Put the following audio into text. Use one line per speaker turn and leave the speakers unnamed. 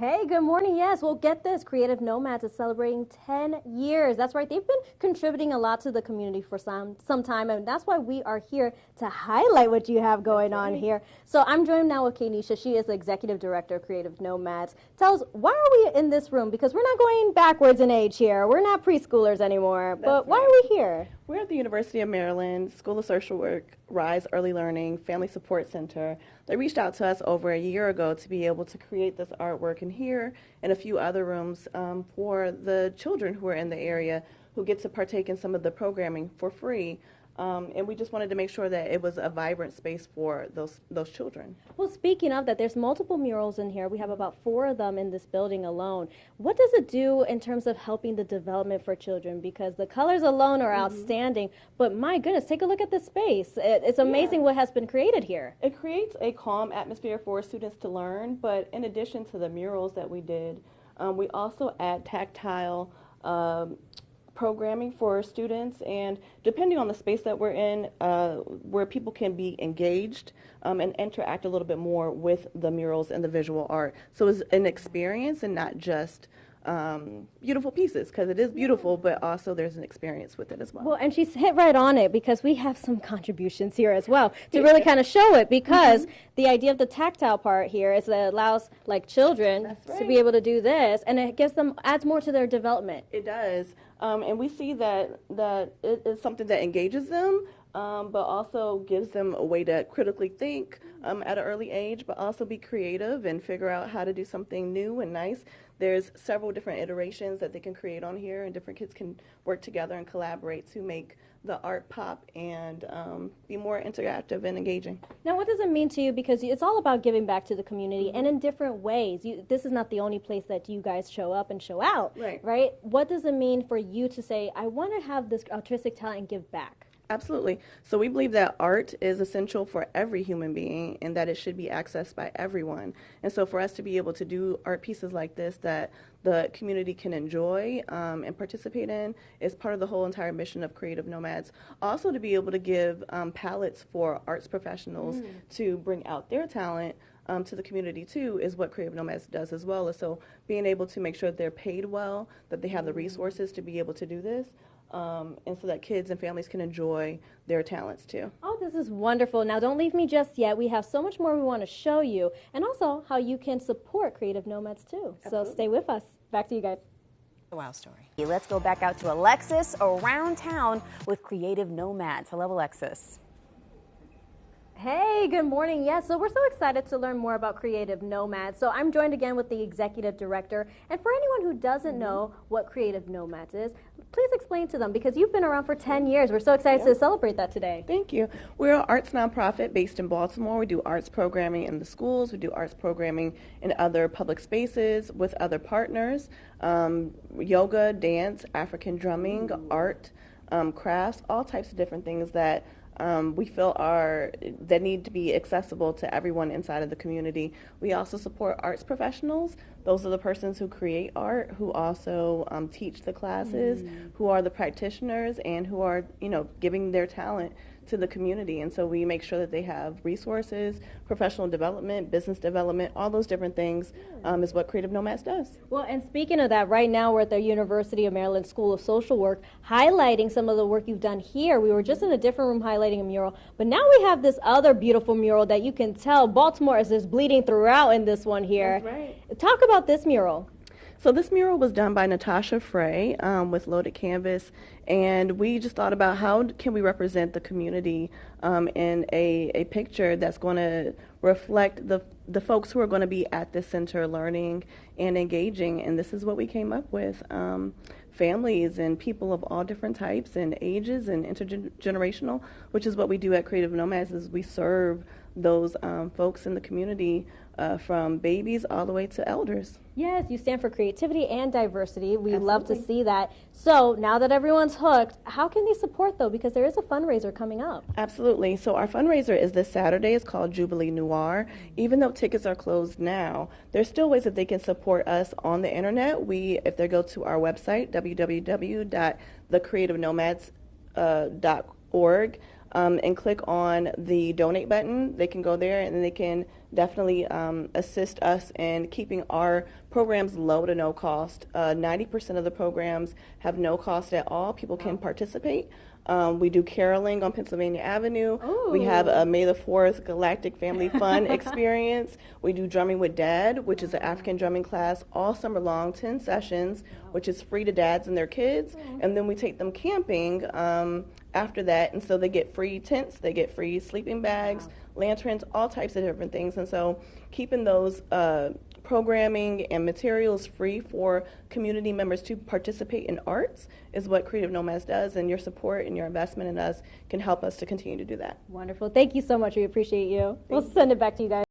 Hey, good morning. Yes, well, get this. Creative Nomads is celebrating 10 years. That's right. They've been contributing a lot to the community for some time, and that's why we are here to highlight what you have going on here. So I'm joined now with Kanisha. She is the Executive Director of Creative Nomads. Tell us, why are we in this room? Because we're not going backwards in age here. We're not preschoolers anymore. But why are we here?
We're at the University of Maryland School of Social Work, Rise Early Learning Family Support Center. They reached out to us over a year ago to be able to create this artwork in here and a few other rooms for the children who are in the area who get to partake in some of the programming for free. And we just wanted to make sure that it was a vibrant space for those children.
Well, speaking of that, there's multiple murals in here. We have about 4 of them in this building alone. What does it do in terms of helping the development for children? Because the colors alone are outstanding, but my goodness, take a look at the space. It's amazing what has been created here.
It creates a calm atmosphere for students to learn, but in addition to the murals that we did, we also add tactile programming for students, and depending on the space that we're in, where people can be engaged and interact a little bit more with the murals and the visual art. So it's an experience and not just beautiful pieces, because it is beautiful, but also there's an experience with it as well.
Well, and she's hit right on it, because we have some contributions here as well to really kind of show it, because the idea of the tactile part here is that it allows like children to be able to do this, and it gives them, adds more to their development.
It does, and we see that it is something that engages them, but also gives them a way to critically think at an early age, but also be creative and figure out how to do something new and nice. There's several different iterations that they can create on here, and different kids can work together and collaborate to make the art pop and be more interactive and engaging.
Now, what does it mean to you? Because it's all about giving back to the community and in different ways. This is not the only place that you guys show up and show out, right? What does it mean for you to say, I want to have this artistic talent and give back?
Absolutely. So we believe that art is essential for every human being and that it should be accessed by everyone. And so for us to be able to do art pieces like this that the community can enjoy and participate in is part of the whole entire mission of Creative Nomads. Also to be able to give palettes for arts professionals to bring out their talent to the community too is what Creative Nomads does as well. So being able to make sure that they're paid well, that they have the resources to be able to do this. And so that kids and families can enjoy their talents too.
Oh, this is wonderful. Now, don't leave me just yet. We have so much more we want to show you, and also how you can support Creative Nomads too.
Absolutely.
So stay with us. Back to you guys.
Wow story. Let's go back out to Alexis around town with Creative Nomads. Hello, Alexis.
Hey, good morning. Yes, so we're so excited to learn more about Creative Nomads. So I'm joined again with the Executive Director. And for anyone who doesn't know what Creative Nomads is, please explain to them, because you've been around for 10 years. We're so excited to celebrate that today.
Thank you. We're an arts nonprofit based in Baltimore. We do arts programming in the schools. We do arts programming in other public spaces with other partners. Yoga, dance, African drumming, art, crafts, all types of different things that we feel that need to be accessible to everyone inside of the community. We also support arts professionals. Those are the persons who create art, who also teach the classes, who are the practitioners, and who are, giving their talent to the community. And so we make sure that they have resources, professional development, business development, all those different things is what Creative Nomads does.
Well, and speaking of that, right now we're at the University of Maryland School of Social Work, highlighting some of the work you've done here. We were just in a different room highlighting a mural, but now we have this other beautiful mural that you can tell Baltimore is just bleeding throughout in this one here.
That's right.
Talk about this mural.
So this mural was done by Natasha Frey with Loaded Canvas, and we just thought about how can we represent the community in a picture that's going to reflect the folks who are going to be at this center learning and engaging, and this is what we came up with. Families and people of all different types and ages and intergenerational, which is what we do at Creative Nomads, is we serve those folks in the community from babies all the way to elders.
Yes, you stand for creativity and diversity. We love to see that. So now that everyone's hooked, how can they support, though? Because there is a fundraiser coming up.
Absolutely. So our fundraiser is this Saturday. It's called Jubilee Noir. Even though tickets are closed now, there's still ways that they can support us on the internet. If they go to our website, www.thecreativenomads.org, and click on the donate button, they can go there and they can definitely assist us in keeping our programs low to no cost. 90% of the programs have no cost at all. People can participate. We do caroling on Pennsylvania Avenue. We have a May the 4th Galactic Family Fun experience. We do Drumming with Dad, which is an African drumming class all summer long, 10 sessions, which is free to dads and their kids. And then we take them camping after that, and so they get free tents, they get free sleeping bags, lanterns, all types of different things. And so keeping those programming and materials free for community members to participate in arts is what Creative Nomads does, and your support and your investment in us can help us to continue to do that.
Wonderful. Thank you so much. We appreciate you. We'll send it back to you guys.